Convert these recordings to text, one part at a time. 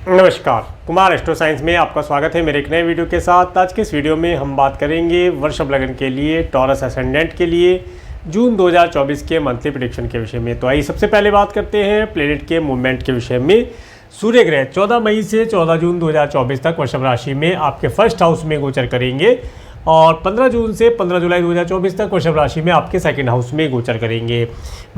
नमस्कार, Kumar astro science में आपका स्वागत है मेरे एक नए वीडियो के साथ। आज के इस वीडियो में हम बात करेंगे वृषभ लग्न के लिए, टॉरस असेंडेंट के लिए जून 2024 के मंथली प्रेडिक्शन के विषय में। तो आइए सबसे पहले बात करते हैं प्लेनेट के मूवमेंट के विषय में। सूर्य ग्रह 14 मई से 14 जून 2024 तक वृषभ राशि में आपके फर्स्ट हाउस में गोचर करेंगे और 15 जून से 15 जुलाई 2024 तक वृषभ राशि में आपके सेकंड हाउस में गोचर करेंगे।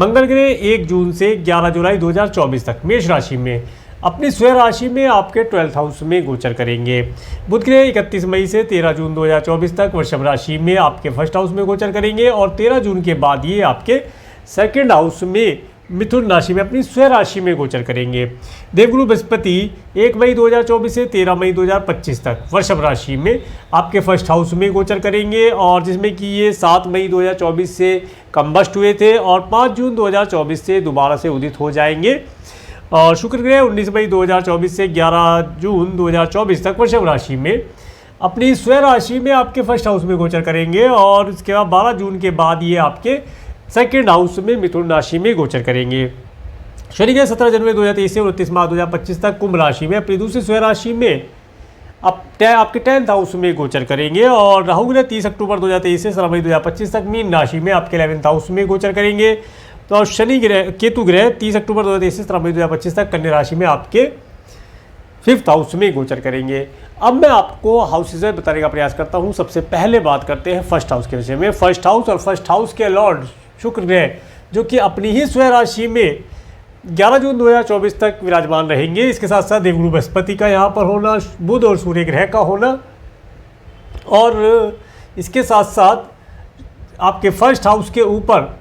मंगल ग्रह 1 जून से 11 जुलाई 2024 तक मेष राशि में अपनी स्वयं राशि में आपके 12th हाउस में गोचर करेंगे। बुध ग्रह 31 मई से 13 जून 2024 तक वृषभ राशि में आपके फर्स्ट हाउस में गोचर करेंगे और 13 जून के बाद ये आपके सेकंड हाउस में मिथुन राशि में अपनी स्वयं राशि में गोचर करेंगे। देवगुरु बृहस्पति 1 मई 2024 से 13 मई 2025 तक वृषभ राशि में आपके फर्स्ट हाउस में गोचर करेंगे और जिसमें कि ये 7 मई 2024 से कंबस्ट हुए थे और 5 जून 2024 से दोबारा से उदित हो जाएंगे। और शुक्र ग्रह 19 मई 2024 से 11 जून 2024 तक वृषभ राशि में अपनी स्वयं राशि में आपके फर्स्ट हाउस में गोचर करेंगे और इसके बाद 12 जून के बाद ये आपके सेकंड हाउस में मिथुन राशि में गोचर करेंगे। शनि ग्रह 17 जनवरी 2023 से 29 मार्च 2025 तक कुंभ राशि में अपनी दूसरी स्वयं राशि में आपके 10th हाउस में गोचर करेंगे और राहु ग्रह 30 अक्टूबर 2023 से 17 मई 2025 तक मीन राशि में आपके 11th हाउस में गोचर करेंगे। तो शनि ग्रह केतु ग्रह 30 अक्टूबर 2023 से 17 मई 2025 तक कन्या राशि में आपके 5th हाउस में गोचर करेंगे। अब मैं आपको हाउसेज बताने का प्रयास करता हूं। सबसे पहले बात करते हैं फर्स्ट हाउस के विषय में। फर्स्ट हाउस और फर्स्ट हाउस के लॉर्ड शुक्र ग्रह जो कि अपनी ही स्वयं राशि में 11 जून 2024 तक विराजमान रहेंगे। इसके साथ साथ देवगुरु बृहस्पति का यहाँ पर होना, बुध और सूर्य ग्रह का होना और इसके साथ साथ आपके फर्स्ट हाउस के ऊपर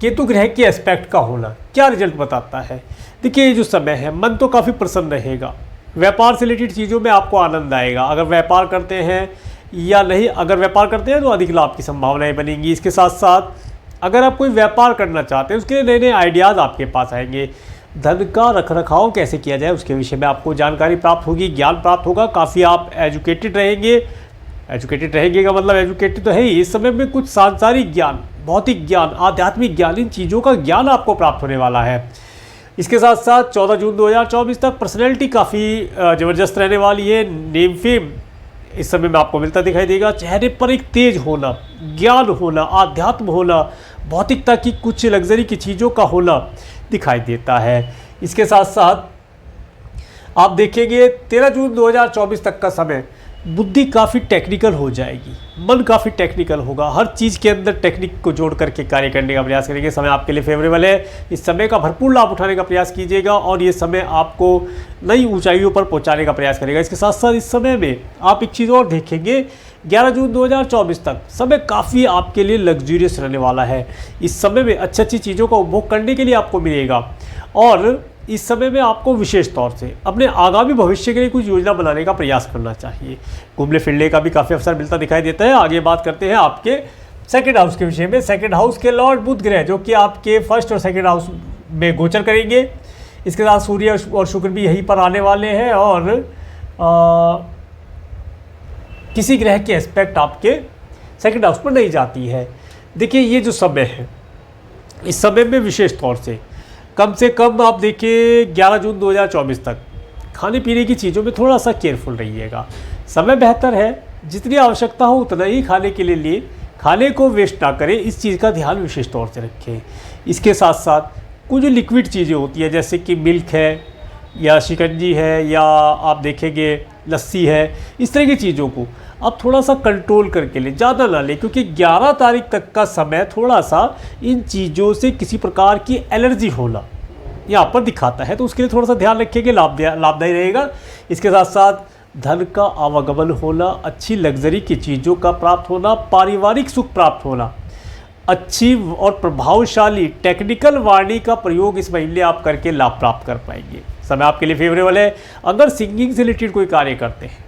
केतु ग्रह के एस्पेक्ट का होना क्या रिजल्ट बताता है। देखिए, ये जो समय है मन तो काफ़ी प्रसन्न रहेगा, व्यापार से रिलेटेड चीज़ों में आपको आनंद आएगा। अगर व्यापार करते हैं या नहीं, अगर व्यापार करते हैं तो अधिक लाभ की संभावनाएं बनेंगी। इसके साथ साथ अगर आप कोई व्यापार करना चाहते हैं उसके लिए नए नए आइडियाज़ आपके पास आएंगे। धन का रखरखाव कैसे किया जाए उसके विषय में आपको जानकारी प्राप्त होगी, ज्ञान प्राप्त होगा। काफ़ी आप एजुकेटेड रहेंगे। एजुकेटेड रहेंगे का मतलब एजुकेटेड तो है ही, इस समय में कुछ सांसारिक ज्ञान, भौतिक ज्ञान, आध्यात्मिक ज्ञान, इन चीज़ों का ज्ञान आपको प्राप्त होने वाला है। इसके साथ साथ 14 जून 2024 तक पर्सनैलिटी काफ़ी ज़बरदस्त रहने वाली है। नेम फेम इस समय में आपको मिलता दिखाई देगा। चेहरे पर एक तेज होना, ज्ञान होना, आध्यात्म होना, भौतिकता की कुछ लग्जरी की चीज़ों का होना दिखाई देता है। इसके साथ साथ आप देखेंगे 13 जून 2024 तक का समय बुद्धि काफ़ी टेक्निकल हो जाएगी, मन काफ़ी टेक्निकल होगा। हर चीज़ के अंदर टेक्निक को जोड़ करके कार्य करने का प्रयास करेंगे। समय आपके लिए फेवरेबल है। इस समय का भरपूर लाभ उठाने का प्रयास कीजिएगा और ये समय आपको नई ऊंचाइयों पर पहुंचाने का प्रयास करेगा। इसके साथ साथ इस समय में आप एक चीज़ और देखेंगे, 11 जून 2024 तक समय काफ़ी आपके लिए लग्जूरियस रहने वाला है। इस समय में अच्छी अच्छी चीज़ों का उपभोग करने के लिए आपको मिलेगा और इस समय में आपको विशेष तौर से अपने आगामी भविष्य के लिए कुछ योजना बनाने का प्रयास करना चाहिए। घूमने फिरने का भी काफ़ी अवसर मिलता दिखाई देता है। आगे बात करते हैं आपके सेकंड हाउस के विषय में। सेकंड हाउस के लॉर्ड बुध ग्रह जो कि आपके फर्स्ट और सेकंड हाउस में गोचर करेंगे। इसके साथ सूर्य और शुक्र भी यहीं पर आने वाले हैं और किसी ग्रह के एस्पेक्ट आपके सेकंड हाउस पर नहीं जाती है। देखिए, ये जो समय है इस समय में विशेष तौर से कम आप देखिए 11 जून 2024 तक खाने पीने की चीज़ों में थोड़ा सा केयरफुल रहिएगा। समय बेहतर है, जितनी आवश्यकता हो उतना ही खाने के लिए लिए, खाने को वेस्ट ना करें, इस चीज़ का ध्यान विशेष तौर से रखें। इसके साथ साथ कुछ जो लिक्विड चीज़ें होती है जैसे कि मिल्क है या शिकंजी है या आप देखेंगे लस्सी है, इस तरह की चीज़ों को आप थोड़ा सा कंट्रोल करके लें, ज़्यादा ना लें, क्योंकि 11 तारीख तक का समय थोड़ा सा इन चीज़ों से किसी प्रकार की एलर्जी होना यहाँ पर दिखाता है। तो उसके लिए थोड़ा सा ध्यान रखिएगा, लाभदायी रहेगा। इसके साथ साथ धन का आवागमन होना, अच्छी लग्जरी की चीज़ों का प्राप्त होना, पारिवारिक सुख प्राप्त होना, अच्छी और प्रभावशाली टेक्निकल वाणी का प्रयोग इस महीने आप करके लाभ प्राप्त कर पाएंगे। समय आपके लिए फेवरेबल है। अगर सिंगिंग से रिलेटेड कोई कार्य करते हैं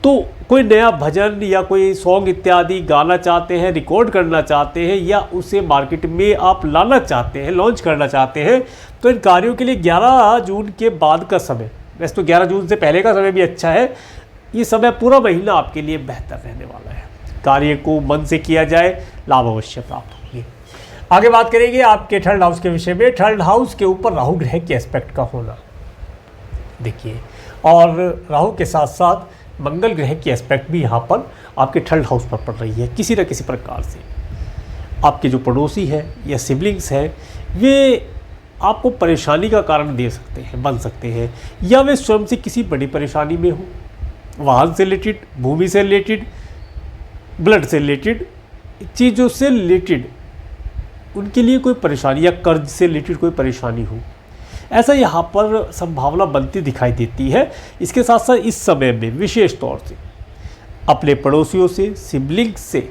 तो कोई नया भजन या कोई सॉन्ग इत्यादि गाना चाहते हैं, रिकॉर्ड करना चाहते हैं या उसे मार्केट में आप लाना चाहते हैं, लॉन्च करना चाहते हैं, तो इन कार्यों के लिए 11 जून के बाद का समय, वैसे तो 11 जून से पहले का समय भी अच्छा है, ये समय पूरा महीना आपके लिए बेहतर रहने वाला है। कार्य को मन से किया जाए, लाभ अवश्य प्राप्त होंगे। आगे बात करेंगे आपके थर्ड हाउस के विषय में। थर्ड हाउस के ऊपर राहु ग्रह के एस्पेक्ट का होना देखिए, और राहु के साथ साथ मंगल ग्रह की एस्पेक्ट भी यहाँ पर आपके थर्ड हाउस पर पड़ रही है। किसी न किसी प्रकार से आपके जो पड़ोसी है या सिबलिंग्स हैं वे आपको परेशानी का कारण दे सकते हैं, बन सकते हैं, या वे स्वयं से किसी बड़ी परेशानी में हो, वाहन से रिलेटेड, भूमि से रिलेटेड, ब्लड से रिलेटेड, चीज़ों से रिलेटेड उनके लिए कोई परेशानी, या कर्ज से रिलेटेड कोई परेशानी हो, ऐसा यहाँ पर संभावना बनती दिखाई देती है। इसके साथ साथ इस समय में विशेष तौर से अपने पड़ोसियों से, सिबलिंग्स से,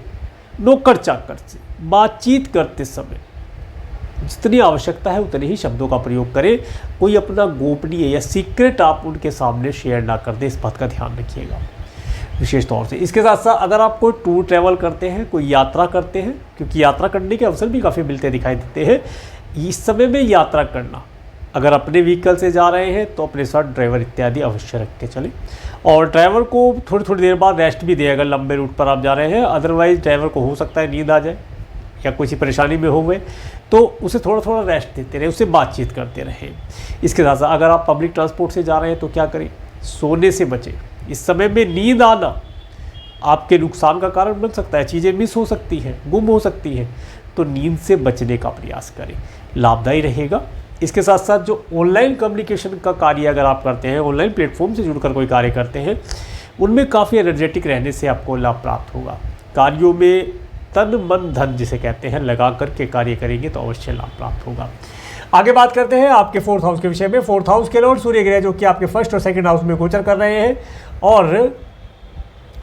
नौकर चाकर से बातचीत करते समय जितनी आवश्यकता है उतने ही शब्दों का प्रयोग करें। कोई अपना गोपनीय या सीक्रेट आप उनके सामने शेयर ना कर दें, इस बात का ध्यान रखिएगा विशेष तौर से। इसके साथ साथ अगर आप कोई टूर ट्रैवल करते हैं, कोई यात्रा करते हैं, क्योंकि यात्रा करने के अवसर भी काफ़ी मिलते दिखाई देते हैं इस समय में यात्रा करना, अगर अपने व्हीकल से जा रहे हैं तो अपने साथ ड्राइवर इत्यादि अवश्य रख के चलें, और ड्राइवर को थोड़ी थोड़ी देर बाद रेस्ट भी दें अगर लंबे रूट पर आप जा रहे हैं। अदरवाइज़ ड्राइवर को हो सकता है नींद आ जाए या किसी परेशानी में हो गए, तो उसे थोड़ा थोड़ा रेस्ट देते रहें, उससे बातचीत करते रहें। इसके साथ साथ अगर आप पब्लिक ट्रांसपोर्ट से जा रहे हैं तो क्या करें, सोने से बचें। इस समय में नींद आना आपके नुकसान का कारण बन सकता है, चीज़ें मिस हो सकती हैं, गुम हो सकती हैं, तो नींद से बचने का प्रयास करें, लाभदायी रहेगा। इसके साथ साथ जो ऑनलाइन कम्युनिकेशन का कार्य अगर आप करते हैं, ऑनलाइन प्लेटफॉर्म से जुड़कर कोई कार्य करते हैं, उनमें काफ़ी एनर्जेटिक रहने से आपको लाभ प्राप्त होगा। कार्यों में तन मन धन जिसे कहते हैं लगा करके कार्य करेंगे तो अवश्य लाभ प्राप्त होगा। आगे बात करते हैं आपके फोर्थ हाउस के विषय में। फोर्थ हाउस के लॉर्ड सूर्य ग्रह जो कि आपके फर्स्ट और सेकंड हाउस में गोचर कर रहे हैं, और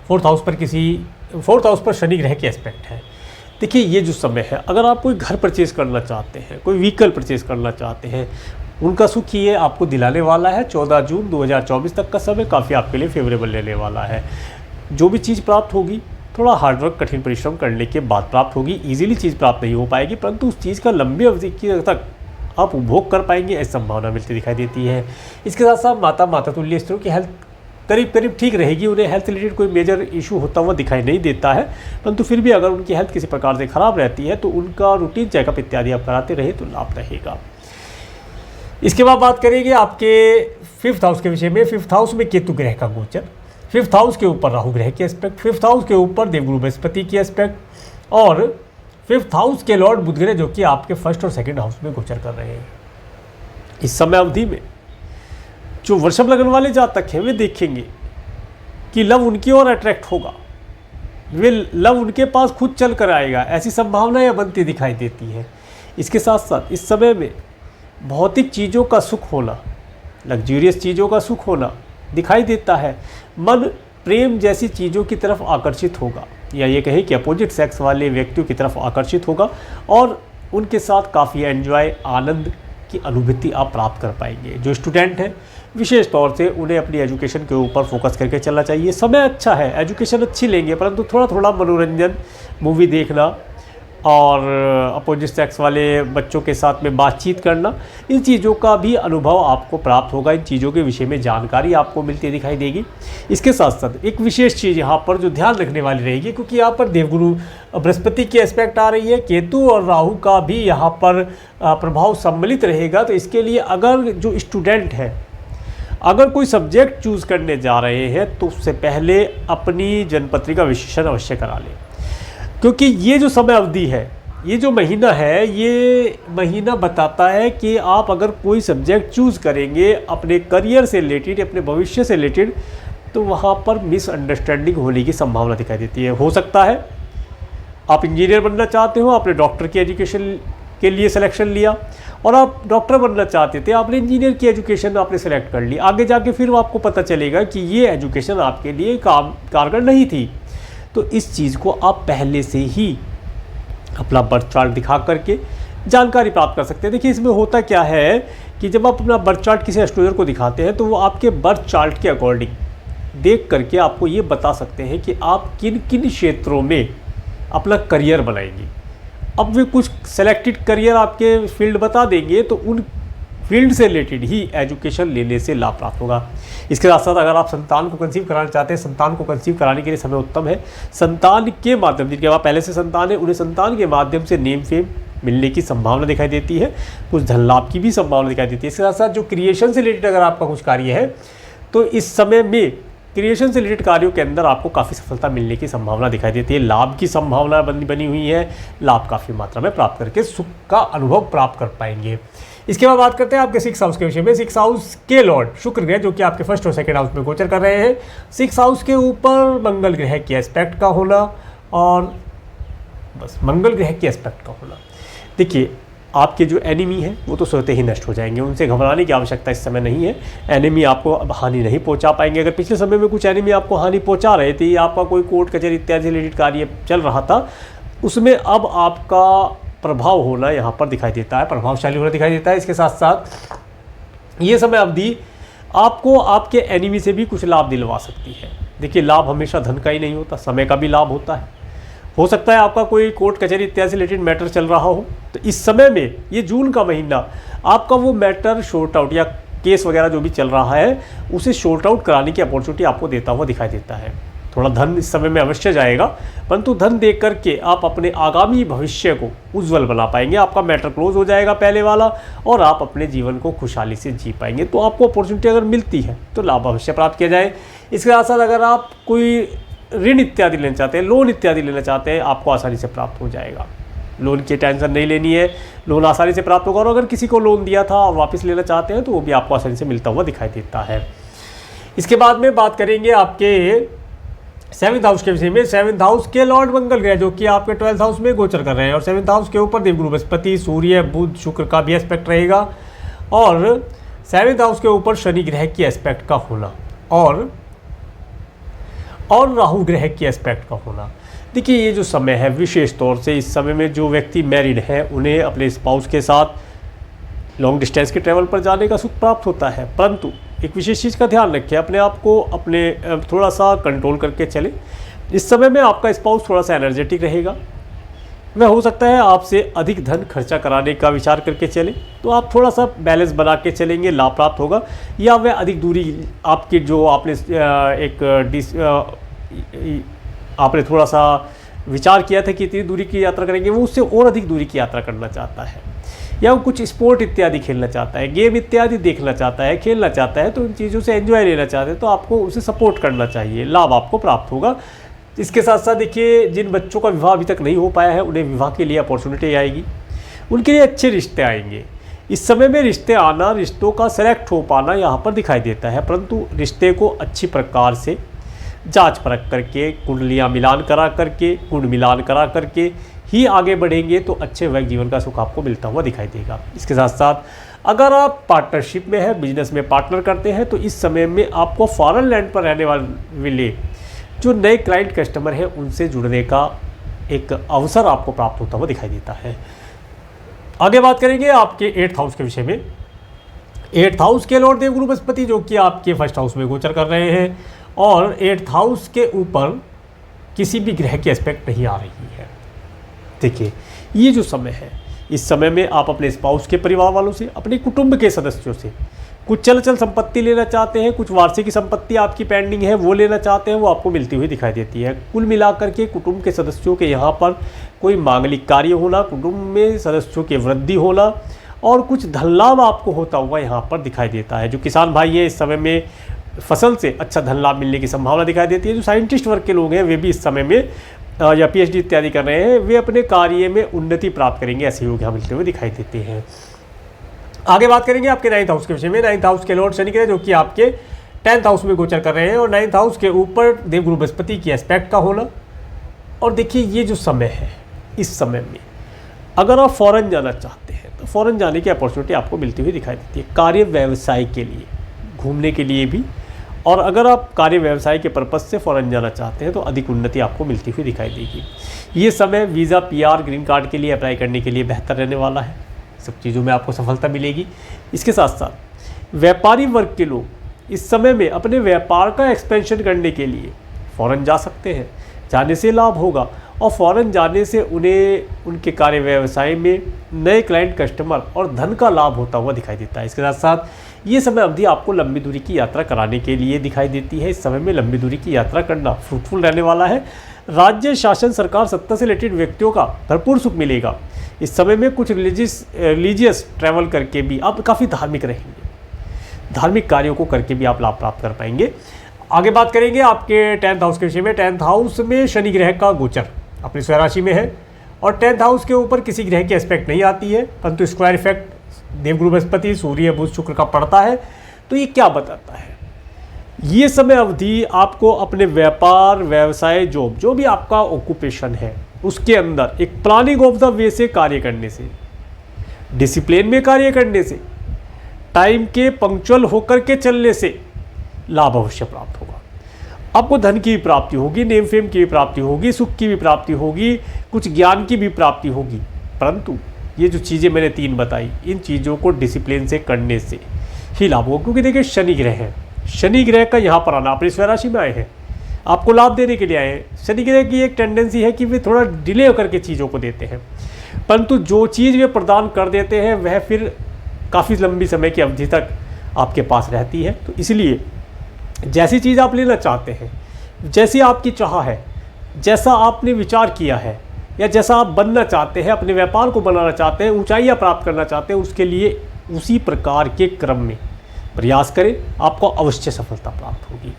फोर्थ हाउस पर शनि ग्रह के एस्पेक्ट है। देखिए, ये जो समय है, अगर आप कोई घर परचेज़ करना चाहते हैं, कोई व्हीकल परचेज़ करना चाहते हैं, उनका सुख ये आपको दिलाने वाला है। 14 जून 2024 तक का समय काफ़ी आपके लिए फेवरेबल रहने वाला है। जो भी चीज़ प्राप्त होगी थोड़ा हार्डवर्क, कठिन परिश्रम करने के बाद प्राप्त होगी। ईजिली चीज़ प्राप्त नहीं हो पाएगी, परंतु उस चीज़ का लंबी अवधि तक आप उपभोग कर पाएंगे, ऐसी संभावना मिलती दिखाई देती है। इसके साथ साथ माता तुल्य स्त्रियों की हेल्थ करीब ठीक रहेगी। उन्हें हेल्थ रिलेटेड कोई मेजर इशू होता हुआ दिखाई नहीं देता है, परंतु फिर भी अगर उनकी हेल्थ किसी प्रकार से खराब रहती है तो उनका रूटीन चेकअप इत्यादि आप कराते रहे तो लाभ रहेगा। इसके बाद बात करेंगे आपके फिफ्थ हाउस के विषय में। फिफ्थ हाउस में केतु ग्रह का गोचर, फिफ्थ हाउस के ऊपर राहु ग्रह की एस्पेक्ट, फिफ्थ हाउस के ऊपर देवगुरु बृहस्पति की एस्पेक्ट, और फिफ्थ हाउस के लॉर्ड बुध ग्रह जो कि आपके फर्स्ट और सेकंड हाउस में गोचर कर रहे हैं। इस समय अवधि में जो वृषभ लग्न वाले जातक हैं वे देखेंगे कि लव उनकी ओर अट्रैक्ट होगा, वे लव उनके पास खुद चल कर आएगा, ऐसी संभावनाएं बनती दिखाई देती है। इसके साथ साथ इस समय में भौतिक चीज़ों का सुख होना, लग्जूरियस चीज़ों का सुख होना दिखाई देता है। मन प्रेम जैसी चीज़ों की तरफ आकर्षित होगा, या ये कहें कि अपोजिट सेक्स वाले व्यक्तियों की तरफ आकर्षित होगा, और उनके साथ काफ़ी एंजॉय, आनंद की अनुभूति आप प्राप्त कर पाएंगे। जो स्टूडेंट हैं विशेष तौर से उन्हें अपनी एजुकेशन के ऊपर फोकस करके चलना चाहिए। समय अच्छा है, एजुकेशन अच्छी लेंगे, परंतु थोड़ा थोड़ा मनोरंजन, मूवी देखना और अपोजिट सेक्स वाले बच्चों के साथ में बातचीत करना, इन चीज़ों का भी अनुभव आपको प्राप्त होगा। इन चीज़ों के विषय में जानकारी आपको मिलती दिखाई देगी। इसके साथ साथ एक विशेष चीज़ यहाँ पर जो ध्यान रखने वाली रहेगी, क्योंकि यहाँ पर देवगुरु बृहस्पति की एस्पेक्ट आ रही है, केतु और राहु का भी यहाँ पर प्रभाव सम्मिलित रहेगा। तो इसके लिए अगर जो स्टूडेंट है, अगर कोई सब्जेक्ट चूज़ करने जा रहे हैं तो उससे पहले अपनी जन्मपत्रिका विश्लेषण अवश्य करा लें, क्योंकि ये जो समय अवधि है, ये जो महीना है, ये महीना बताता है कि आप अगर कोई सब्जेक्ट चूज़ करेंगे अपने करियर से रिलेटेड, अपने भविष्य से रिलेटेड, तो वहाँ पर मिसअंडरस्टैंडिंग होने की संभावना दिखाई देती है। हो सकता है आप इंजीनियर बनना चाहते हो, आपने डॉक्टर की एजुकेशन के लिए सिलेक्शन लिया, और आप डॉक्टर बनना चाहते थे, आपने इंजीनियर की एजुकेशन आपने सेलेक्ट कर ली, आगे जाके फिर आपको पता चलेगा कि ये एजुकेशन आपके लिए कारगर नहीं थी। तो इस चीज़ को आप पहले से ही अपना बर्थ चार्ट दिखा करके जानकारी प्राप्त कर सकते हैं। देखिए, इसमें होता क्या है कि जब आप अपना बर्थ चार्ट किसी एस्ट्रोलॉजर को दिखाते हैं तो वो आपके बर्थ चार्ट के अकॉर्डिंग देख करके आपको ये बता सकते हैं कि आप किन किन क्षेत्रों में अपना करियर बनाएंगे। अब वे कुछ सेलेक्टेड करियर आपके फील्ड बता देंगे, तो उन फील्ड से रिलेटेड ही एजुकेशन लेने से लाभ प्राप्त होगा। इसके साथ साथ अगर आप संतान को कंसीव कराना चाहते हैं, संतान को कंसीव कराने के लिए समय उत्तम है। संतान के माध्यम, जिनके पास पहले से संतान है, उन्हें संतान के माध्यम से नेम फेम, मिलने की संभावना दिखाई देती है, कुछ धन लाभ की भी संभावना दिखाई देती है। इसके साथ साथ जो क्रिएशन से रिलेटेड अगर आपका कुछ कार्य है तो इस समय में क्रिएशन से रिलेटेड कार्यों के अंदर आपको काफ़ी सफलता मिलने की संभावना दिखाई देती है। लाभ की संभावना बनी हुई है, लाभ काफ़ी मात्रा में प्राप्त करके सुख का अनुभव प्राप्त कर पाएंगे। इसके बाद बात करते हैं आपके 6th हाउस के विषय में। 6th हाउस के लॉर्ड शुक्र ग्रह जो कि आपके 1st और 2nd हाउस में गोचर कर रहे हैं। 6th हाउस के ऊपर मंगल ग्रह के एस्पेक्ट का होना और बस मंगल ग्रह के एस्पेक्ट का होना, देखिए आपके जो एनिमी हैं वो तो स्वतः ही नष्ट हो जाएंगे, उनसे घबराने की आवश्यकता इस समय नहीं है। एनिमी आपको अब हानि नहीं पहुंचा पाएंगे। अगर पिछले समय में कुछ एनिमी आपको हानि पहुंचा रहे थे, आपका कोई कोर्ट कचहरी इत्यादि रिलेटेड कार्य चल रहा था, उसमें अब आपका प्रभाव होना यहाँ पर दिखाई देता है, प्रभावशाली होना दिखाई देता है। इसके साथ साथ ये समय अवधि आपको आपके एनिमी से भी कुछ लाभ दिलवा सकती है। देखिए लाभ हमेशा धन का ही नहीं होता, समय का भी लाभ होता है। हो सकता है आपका कोई कोर्ट कचहरी इत्यादि से रिलेटेड मैटर चल रहा हो, तो इस समय में ये जून का महीना आपका वो मैटर शॉर्ट आउट या केस वगैरह जो भी चल रहा है उसे शॉर्ट आउट कराने की अपॉर्चुनिटी आपको देता हुआ दिखाई देता है। थोड़ा धन इस समय में अवश्य जाएगा, परंतु धन देख करके आप अपने आगामी भविष्य को उज्जवल बना पाएंगे। आपका मैटर क्लोज हो जाएगा पहले वाला और आप अपने जीवन को खुशहाली से जी पाएंगे। तो आपको अपॉर्चुनिटी अगर मिलती है तो लाभ अवश्य प्राप्त किया जाए। इसके साथ साथ अगर आप कोई ऋण इत्यादि लेना चाहते हैं, लोन इत्यादि लेना चाहते हैं, आपको आसानी से प्राप्त हो जाएगा। लोन की टेंशन नहीं लेनी है, लोन आसानी से प्राप्त होगा। और अगर किसी को लोन दिया था और वापस लेना चाहते हैं तो वो भी आपको आसानी से मिलता हुआ दिखाई देता है। इसके बाद में बात करेंगे आपके 7th हाउस के विषय में। 7th हाउस के लॉर्ड मंगल ग्रह जो कि आपके 12th हाउस में गोचर कर रहे हैं और 7th हाउस के ऊपर देवगुरु बृहस्पति, सूर्य, बुध, शुक्र का भी एस्पेक्ट रहेगा और 7th हाउस के ऊपर शनि ग्रह की एस्पेक्ट का होना और राहु ग्रह की एस्पेक्ट का होना। देखिए ये जो समय है विशेष तौर से इस समय में जो व्यक्ति मैरिड हैं उन्हें अपने स्पाउस के साथ लॉन्ग डिस्टेंस के ट्रैवल पर जाने का सुख प्राप्त होता है, परंतु एक विशेष चीज़ का ध्यान रखें, अपने आप को अपने थोड़ा सा कंट्रोल करके चलें। इस समय में आपका स्पाउस थोड़ा सा एनर्जेटिक रहेगा, वह हो सकता है आपसे अधिक धन खर्चा कराने का विचार करके चले, तो आप थोड़ा सा बैलेंस बना के चलेंगे, लाभ प्राप्त होगा। या वह अधिक दूरी आपके जो आपने आपने थोड़ा सा विचार किया था कि इतनी दूरी की यात्रा करेंगे, वो उससे और अधिक दूरी की यात्रा करना चाहता है या वो कुछ स्पोर्ट इत्यादि खेलना चाहता है, गेम इत्यादि देखना चाहता है, खेलना चाहता है, तो इन चीज़ों से एंजॉय लेना चाहते हैं तो आपको उसे सपोर्ट करना चाहिए, लाभ आपको प्राप्त होगा। इसके साथ साथ देखिए जिन बच्चों का विवाह अभी तक नहीं हो पाया है उन्हें विवाह के लिए अपॉर्चुनिटी आएगी, उनके लिए अच्छे रिश्ते आएंगे। इस समय में रिश्ते आना, रिश्तों का सेलेक्ट हो पाना यहाँ पर दिखाई देता है, परंतु रिश्ते को अच्छी प्रकार से जांच परख करके, कुंडलियाँ मिलान करा करके, कुंड मिलान करा करके ही आगे बढ़ेंगे तो अच्छे वैवाहिक जीवन का सुख आपको मिलता हुआ दिखाई देगा। इसके साथ साथ अगर आप पार्टनरशिप में हैं, बिजनेस में पार्टनर करते हैं, तो इस समय में आपको फॉरेन लैंड पर रहने वाले जो नए क्लाइंट कस्टमर हैं उनसे जुड़ने का एक अवसर आपको प्राप्त होता हुआ दिखाई देता है। आगे बात करेंगे आपके 8th हाउस के विषय में। 8th हाउस के लॉर्ड देवगुरु बृहस्पति जो कि आपके 1st हाउस में गोचर कर रहे हैं और 8th हाउस के ऊपर किसी भी ग्रह की एस्पेक्ट नहीं आ रही है। देखिए ये जो समय है, इस समय में आप अपने स्पाउस के परिवार वालों से, अपने कुटुंब के सदस्यों से कुछ चल संपत्ति लेना चाहते हैं, कुछ वार्षिक संपत्ति आपकी पेंडिंग है वो लेना चाहते हैं, वो आपको मिलती हुई दिखाई देती है। कुल मिलाकर के कुटुंब के सदस्यों के यहाँ पर कोई मांगलिक कार्य होना, कुटुंब में सदस्यों की वृद्धि होना और कुछ धन लाभ आपको होता हुआ यहाँ पर दिखाई देता है। जो किसान भाई हैं इस समय में फसल से अच्छा धन लाभ मिलने की संभावना दिखाई देती है। जो साइंटिस्ट वर्ग के लोग हैं वे भी इस समय में या PhD इत्यादि कर रहे हैं, वे अपने कार्य में उन्नति प्राप्त करेंगे, ऐसे योग यहाँ मिलते हुए दिखाई देते हैं। आगे बात करेंगे आपके 9th हाउस के विषय में। 9th हाउस के लॉर्ड शनि ग्रह जो कि आपके 10th हाउस में गोचर कर रहे हैं और 9th हाउस के ऊपर देवगुरु बृहस्पति की एस्पेक्ट का होना। और देखिए ये जो समय है, इस समय में अगर आप फॉरेन जाना चाहते हैं तो फॉरेन जाने की अपॉर्चुनिटी आपको मिलती हुई दिखाई देती है, कार्य व्यवसाय के लिए, घूमने के लिए भी। और अगर आप कार्य व्यवसाय के पर्पज़ से फॉरेन जाना चाहते हैं तो अधिक उन्नति आपको मिलती हुई दिखाई देगी। ये समय वीज़ा, PR, ग्रीन कार्ड के लिए अप्लाई करने के लिए बेहतर रहने वाला है, सब चीज़ों में आपको सफलता मिलेगी। इसके साथ साथ व्यापारी वर्ग के लोग इस समय में अपने व्यापार का एक्सपेंशन करने के लिए फॉरेन जा सकते हैं, जाने से लाभ होगा और फॉरेन जाने से उन्हें उनके कार्य व्यवसाय में नए क्लाइंट कस्टमर और धन का लाभ होता हुआ दिखाई देता है। इसके साथ साथ ये समय अवधि आपको लंबी दूरी की यात्रा कराने के लिए दिखाई देती है। इस समय में लंबी दूरी की यात्रा करना फ्रूटफुल रहने वाला है। राज्य शासन सरकार सत्ता से रिलेटेड व्यक्तियों का भरपूर सुख मिलेगा। इस समय में कुछ रिलीजियस ट्रैवल करके भी आप काफ़ी धार्मिक रहेंगे, धार्मिक कार्यों को करके भी आप लाभ प्राप्त कर पाएंगे। आगे बात करेंगे आपके 10th हाउस के विषय में। 10th हाउस में शनि ग्रह का गोचर अपनी स्वराशि में है और 10th हाउस के ऊपर किसी ग्रह की एस्पेक्ट नहीं आती है, परंतु स्क्वायर इफेक्ट देवगुरु बृहस्पति, सूर्य, बुध, शुक्र का पड़ता है। तो ये क्या बताता है? ये समय अवधि आपको अपने व्यापार, व्यवसाय, जॉब, जो भी आपका ऑक्यूपेशन है उसके अंदर एक प्लानिंग ऑफ द वे से कार्य करने से, डिसिप्लिन में कार्य करने से, टाइम के पंक्चुअल होकर के चलने से लाभ अवश्य प्राप्त होगा। आपको धन की भी प्राप्ति होगी, नेम फेम की भी प्राप्ति होगी, सुख की भी प्राप्ति होगी, कुछ ज्ञान की भी प्राप्ति होगी। परंतु ये जो चीज़ें मैंने 3 बताई, इन चीज़ों को डिसिप्लिन से करने से ही लाभ होगा। क्योंकि देखिए शनि ग्रह है, शनि ग्रह का यहाँ पर आना, अपनी स्वराशि में आए हैं, आपको लाभ देने के लिए आए हैं। शनि ग्रह की एक टेंडेंसी है कि वे थोड़ा डिले करके चीज़ों को देते हैं, परंतु जो चीज़ वे प्रदान कर देते हैं वह फिर काफ़ी लंबी समय की अवधि तक आपके पास रहती है। तो इसलिए जैसी चीज़ आप लेना चाहते हैं, जैसी आपकी चाह है, जैसा आपने विचार किया है, या जैसा आप बनना चाहते हैं, अपने व्यापार को बनाना चाहते हैं, ऊंचाइयां प्राप्त करना चाहते हैं, उसके लिए उसी प्रकार के क्रम में प्रयास करें, आपको अवश्य सफलता प्राप्त होगी।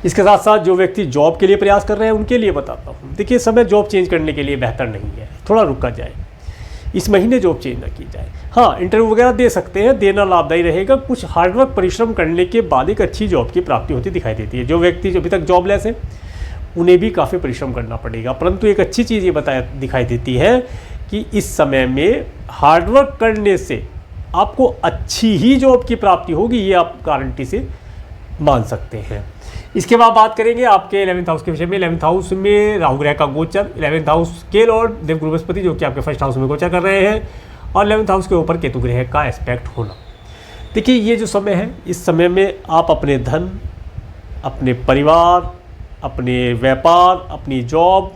इसके साथ साथ जो व्यक्ति जॉब के लिए प्रयास कर रहे हैं उनके लिए बताता हूँ, देखिए समय जॉब चेंज करने के लिए बेहतर नहीं है, थोड़ा रुका जाए, इस महीने जॉब चेंज ना की जाए। हाँ, इंटरव्यू वगैरह दे सकते हैं, देना लाभदायी रहेगा। कुछ हार्डवर्क परिश्रम करने के बाद एक अच्छी जॉब की प्राप्ति होती दिखाई देती है। जो व्यक्ति जो अभी तक जॉबलेस है उन्हें भी काफ़ी परिश्रम करना पड़ेगा, परंतु एक अच्छी चीज़ ये दिखाई देती है कि इस समय में हार्डवर्क करने से आपको अच्छी ही जॉब की प्राप्ति होगी, ये आप गारंटी से मान सकते हैं। इसके बाद बात करेंगे आपके 11th हाउस के विषय में। 11th हाउस में राहु ग्रह का गोचर, 11th हाउस के लॉर्ड देवगुरु बृहस्पति जो कि आपके 1st हाउस में गोचर कर रहे हैं, और 11th हाउस के ऊपर केतु ग्रह का एस्पेक्ट होना। देखिए ये जो समय है, इस समय में आप अपने धन, अपने परिवार, अपने व्यापार, अपनी जॉब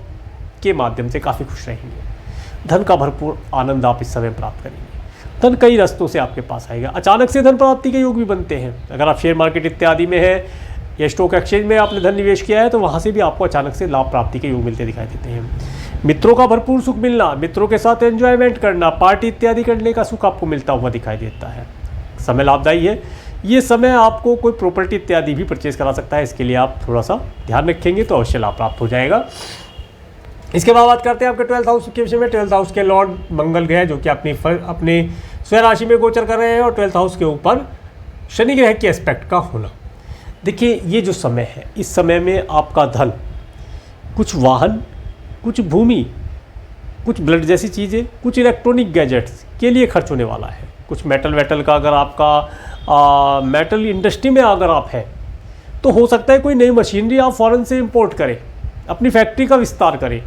के माध्यम से काफ़ी खुश रहेंगे। धन का भरपूर आनंद आप इस समय प्राप्त करेंगे। धन कई रास्तों से आपके पास आएगा। अचानक से धन प्राप्ति के योग भी बनते हैं। अगर आप शेयर मार्केट इत्यादि में है या स्टॉक एक्सचेंज में आपने धन निवेश किया है तो वहाँ से भी आपको अचानक से लाभ प्राप्ति के योग मिलते दिखाई देते हैं। मित्रों का भरपूर सुख मिलना, मित्रों के साथ एंजॉयमेंट करना, पार्टी इत्यादि करने का सुख आपको मिलता हुआ दिखाई देता है। समय लाभदायी है। ये समय आपको कोई प्रॉपर्टी इत्यादि भी परचेज करा सकता है, इसके लिए आप थोड़ा सा ध्यान रखेंगे तो अवश्य लाभ प्राप्त हो जाएगा। इसके बाद बात करते हैं आपके 12th हाउस के विषय में। 12th हाउस के लॉर्ड मंगल ग्रह जो कि अपने स्वयं राशि में गोचर कर रहे हैं, और 12th हाउस के ऊपर शनि ग्रह के एस्पेक्ट का होना। देखिए ये जो समय है, इस समय में आपका धन, कुछ वाहन, कुछ भूमि, कुछ ब्लड जैसी चीज़ें, कुछ इलेक्ट्रॉनिक गैजेट्स के लिए खर्च होने वाला है। कुछ मेटल वेटल का, अगर आपका मेटल इंडस्ट्री में अगर आप हैं तो हो सकता है कोई नई मशीनरी आप फॉरेन से इंपोर्ट करें, अपनी फैक्ट्री का विस्तार करें।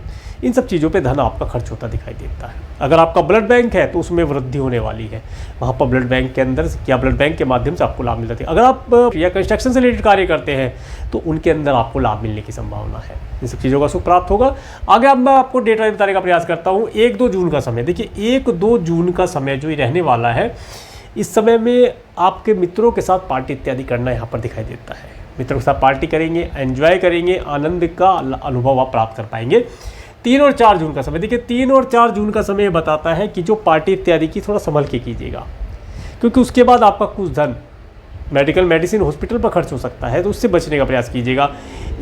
इन सब चीज़ों पे धन आपका खर्च होता दिखाई देता है। अगर आपका ब्लड बैंक है तो उसमें वृद्धि होने वाली है, वहाँ पर ब्लड बैंक के अंदर या ब्लड बैंक के माध्यम से आपको लाभ मिल जाता है। अगर आप या कंस्ट्रक्शन से रिलेटेड कार्य करते हैं तो उनके अंदर आपको लाभ मिलने की संभावना है। इन सब चीज़ों का सुख प्राप्त होगा। आगे अब मैं आपको डेट वाइज बताने का प्रयास करता हूँ। 1-2 जून का समय, देखिए 1-2 जून का समय जो रहने वाला है, इस समय में आपके मित्रों के साथ पार्टी इत्यादि करना यहाँ पर दिखाई देता है। मित्रों के साथ पार्टी करेंगे, एंजॉय करेंगे, आनंद का अनुभव आप प्राप्त कर पाएंगे। 3 और 4 जून का समय, देखिए 3 और 4 जून का समय बताता है कि जो पार्टी इत्यादि की थोड़ा संभल के कीजिएगा, क्योंकि उसके बाद आपका कुछ धन मेडिकल मेडिसिन हॉस्पिटल पर खर्च हो सकता है, तो उससे बचने का प्रयास कीजिएगा।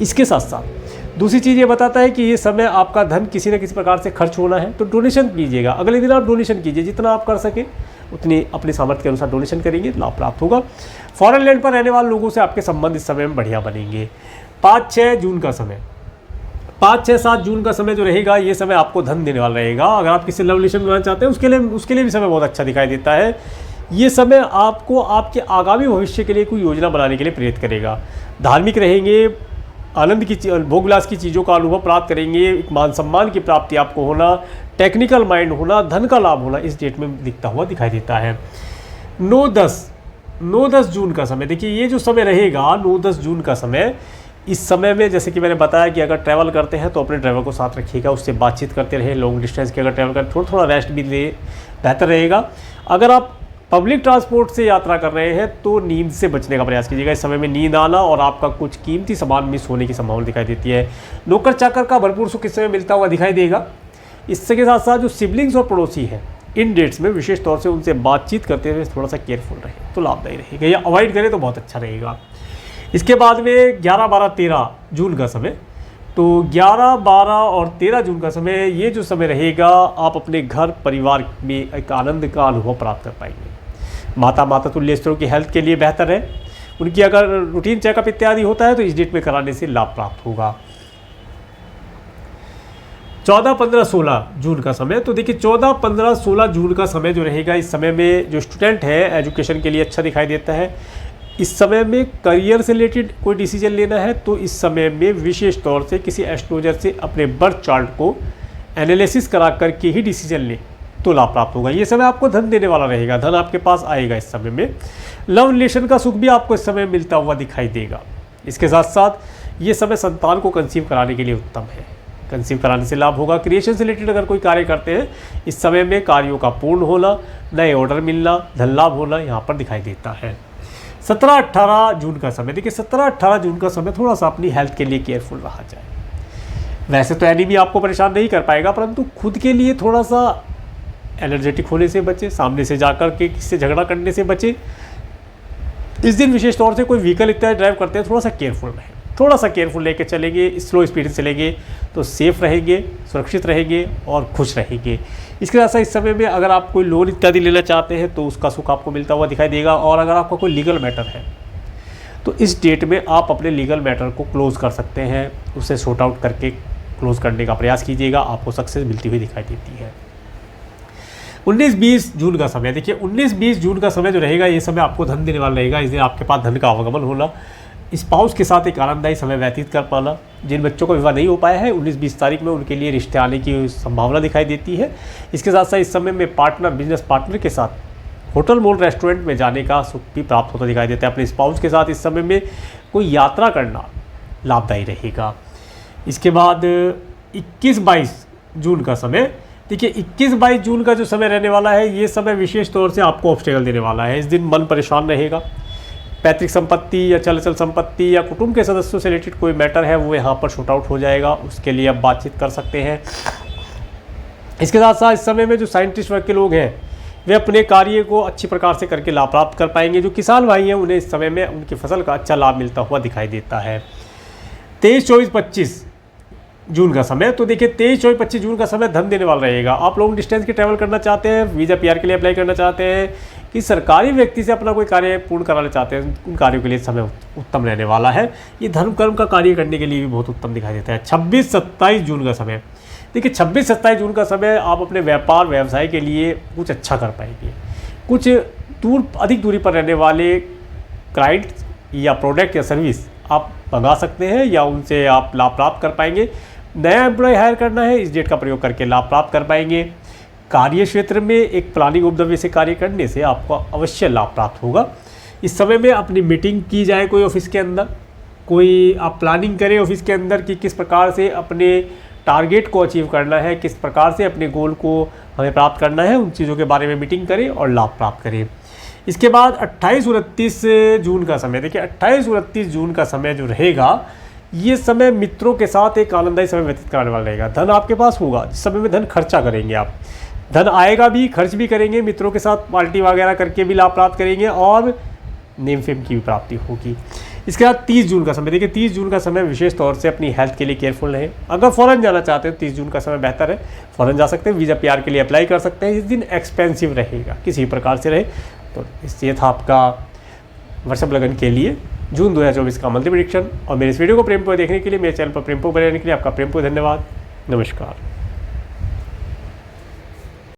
इसके साथ साथ दूसरी चीज़ ये बताता है कि ये समय आपका धन किसी न किसी प्रकार से खर्च होना है, तो डोनेशन कीजिएगा। अगले दिन आप डोनेशन कीजिए, जितना आप कर सकें उतनी अपने सामर्थ्य के अनुसार डोनेशन करेंगे, लाभ प्राप्त होगा। फॉरेन लैंड पर रहने वाले लोगों से आपके संबंध इस समय में बढ़िया बनेंगे। 5-6 जून का समय, 5-6-7 जून का समय जो रहेगा, ये समय आपको धन देने वाला रहेगा। अगर आप किसी लव रिलेशन बनाना चाहते हैं उसके लिए भी समय बहुत अच्छा दिखाई देता है। ये समय आपको आपके आगामी भविष्य के लिए कोई योजना बनाने के लिए प्रेरित करेगा। धार्मिक रहेंगे, आनंद की भोग विलास की चीज़ों का अनुभव प्राप्त करेंगे, एक मान सम्मान की प्राप्ति आपको होना, टेक्निकल माइंड होना, धन का लाभ होना इस डेट में दिखता हुआ दिखाई देता है। 9-10 जून का समय, देखिए ये जो समय रहेगा 9-10 जून का समय, इस समय में जैसे कि मैंने बताया कि अगर ट्रैवल करते हैं तो अपने ड्राइवर को साथ रखिएगा, उससे बातचीत करते रहे। लॉन्ग डिस्टेंस की अगर ट्रैवल करें थोड़ा रेस्ट भी ले, बेहतर रहेगा। अगर आप पब्लिक ट्रांसपोर्ट से यात्रा कर रहे हैं तो नींद से बचने का प्रयास कीजिएगा। इस समय में नींद आना और आपका कुछ कीमती सामान मिस होने की संभावना दिखाई देती है। नौकर चाकर का भरपूर सुख इस समय मिलता हुआ दिखाई देगा। इसके साथ साथ जो सिबलिंग्स और पड़ोसी हैं, इन डेट्स में विशेष तौर से उनसे बातचीत करते हुए थोड़ा सा केयरफुल रहे तो लाभदायी रहेगा, या अवॉइड करें तो बहुत अच्छा रहेगा। इसके बाद में 11, 12, 13 जून का समय, तो 11, 12 और 13 जून का समय, ये जो समय रहेगा आप अपने घर परिवार में एक आनंद का अनुभव प्राप्त कर पाएंगे। माता तुल्य स्त्रों की हेल्थ के लिए बेहतर है। उनकी अगर रूटीन चेकअप इत्यादि होता है तो इस डेट में कराने से लाभ प्राप्त होगा। 14, 15, 16 जून का समय, तो देखिए 14, 15, 16 जून का समय जो रहेगा, इस समय में जो स्टूडेंट है एजुकेशन के लिए अच्छा दिखाई देता है। इस समय में करियर से रिलेटेड कोई डिसीजन लेना है तो इस समय में विशेष तौर से किसी एस्ट्रोलॉजर से अपने बर्थ चार्ट को एनालिसिस करा करके ही डिसीजन ले तो लाभ प्राप्त होगा। ये समय आपको धन देने वाला रहेगा, धन आपके पास आएगा इस समय में। लव रिलेशन का सुख भी आपको इस समय मिलता हुआ दिखाई देगा। इसके साथ साथ ये समय संतान को कंसीव कराने के लिए उत्तम है, कंसीव कराने से लाभ होगा। क्रिएशन से रिलेटेड अगर कोई कार्य करते हैं इस समय में कार्यों का पूर्ण होना, नए ऑर्डर मिलना, धन लाभ होना यहाँ पर दिखाई देता है। 17, 18 जून का समय, देखिए 17, 18 जून का समय थोड़ा सा अपनी हेल्थ के लिए केयरफुल रहा जाए। वैसे तो एनीमी आपको परेशान नहीं कर पाएगा, परंतु खुद के लिए थोड़ा सा एनर्जेटिक होने से बचे, सामने से जाकर के किससे झगड़ा करने से बचे। इस दिन विशेष तौर से कोई व्हीकल इत्यादि ड्राइव करते हैं थोड़ा सा केयरफुल रहें, थोड़ा सा केयरफुल लेके चलेंगे, स्लो स्पीड से चलेंगे तो सेफ रहेंगे, सुरक्षित रहेंगे और खुश रहेंगे। इसके साथ साथ इस समय में अगर आप कोई लोन इत्यादि लेना चाहते हैं तो उसका सुख आपको मिलता हुआ दिखाई देगा। और अगर आपका कोई लीगल मैटर है तो इस डेट में आप अपने लीगल मैटर को क्लोज़ कर सकते हैं, उसे सॉर्ट आउट करके क्लोज़ करने का प्रयास कीजिएगा, आपको सक्सेस मिलती हुई दिखाई देती है। 19, 20 जून का समय, देखिए 19, 20 जून का समय जो रहेगा ये समय आपको धन देने वाला रहेगा। इस दिन आपके पास धन का आवागमन होना, स्पाउस के साथ एक आनंददायी समय व्यतीत कर पाना। जिन बच्चों का विवाह नहीं हो पाया है 19-20 तारीख में उनके लिए रिश्ते आने की संभावना दिखाई देती है। इसके साथ साथ इस समय में पार्टनर, बिजनेस पार्टनर के साथ होटल, मॉल, रेस्टोरेंट में जाने का सुख भी प्राप्त होता दिखाई देता है। अपने स्पाउस के साथ इस समय में कोई यात्रा करना लाभदायी रहेगा। इसके बाद 21, 22 जून का समय, देखिए 21, 22 जून का जो समय रहने वाला है ये समय विशेष तौर से आपको ऑब्स्टेकल देने वाला है। इस दिन मन परेशान रहेगा। पैतृक संपत्ति या चल संपत्ति या कुटुंब के सदस्यों से रिलेटेड कोई मैटर है वो यहाँ पर शॉर्ट आउट हो जाएगा, उसके लिए आप बातचीत कर सकते हैं। इसके साथ साथ इस समय में जो साइंटिस्ट वर्ग के लोग हैं वे अपने कार्य को अच्छी प्रकार से करके लाभ प्राप्त कर पाएंगे। जो किसान भाई हैं उन्हें इस समय में उनकी फसल का अच्छा लाभ मिलता हुआ दिखाई देता है। 23, 24, 25 जून का समय, तो देखिए 23, 24, 25 जून का समय धन देने वाला रहेगा। आप लॉन्ग डिस्टेंस के ट्रैवल करना चाहते हैं, वीज़ा PR के लिए अप्लाई करना चाहते हैं, कि सरकारी व्यक्ति से अपना कोई कार्य पूर्ण कराना चाहते हैं, उन कार्यों के लिए समय उत्तम रहने वाला है। ये धर्म कर्म का कार्य करने के लिए भी बहुत उत्तम दिखाई देता है। 26, 27 जून का समय, देखिए 26, 27 जून का समय आप अपने व्यापार व्यवसाय के लिए कुछ अच्छा कर पाएंगे। कुछ अधिक दूरी पर रहने वाले क्लाइंट या प्रोडक्ट या सर्विस आप मंगा सकते हैं या उनसे आप लाभ प्राप्त कर पाएंगे। नया एम्प्लॉय हायर करना है, इस डेट का प्रयोग करके लाभ प्राप्त कर पाएंगे। कार्य क्षेत्र में एक प्लानिंग ऑफ द वे से कार्य करने से आपको अवश्य लाभ प्राप्त होगा। इस समय में अपनी मीटिंग की जाए कोई ऑफिस के अंदर, कोई आप प्लानिंग करें ऑफिस के अंदर कि किस प्रकार से अपने टारगेट को अचीव करना है, किस प्रकार से अपने गोल को हमें प्राप्त करना है, उन चीज़ों के बारे में मीटिंग करें और लाभ प्राप्त करें। इसके बाद 28, 29 जून का समय, देखिए 28, 29 जून का समय जो रहेगा ये समय मित्रों के साथ एक आनंददायी समय व्यतीत कराने वाला रहेगा। धन आपके पास होगा, जिस समय में धन खर्चा करेंगे आप, धन आएगा भी, खर्च भी करेंगे, मित्रों के साथ पार्टी वगैरह करके भी लाभ प्राप्त करेंगे और नेम फेम की भी प्राप्ति होगी। इसके बाद 30 जून का समय, देखिए 30 जून का समय विशेष तौर से अपनी हेल्थ के लिए केयरफुल रहें। अगर फ़ॉरेन जाना चाहते हैं 30 जून का समय बेहतर है, फ़ॉरेन जा सकते हैं, वीज़ा PR के लिए अप्लाई कर सकते हैं। इस दिन एक्सपेंसिव रहेगा किसी प्रकार से रहे। तो ये था आपका वृषभ लगन के लिए जून 2024 का मंथली प्रेडिक्शन। और मेरे इस वीडियो को प्रेम देखने के लिए, मेरे चैनल पर प्रेम बने रहने के लिए आपका प्रेम धन्यवाद। नमस्कार।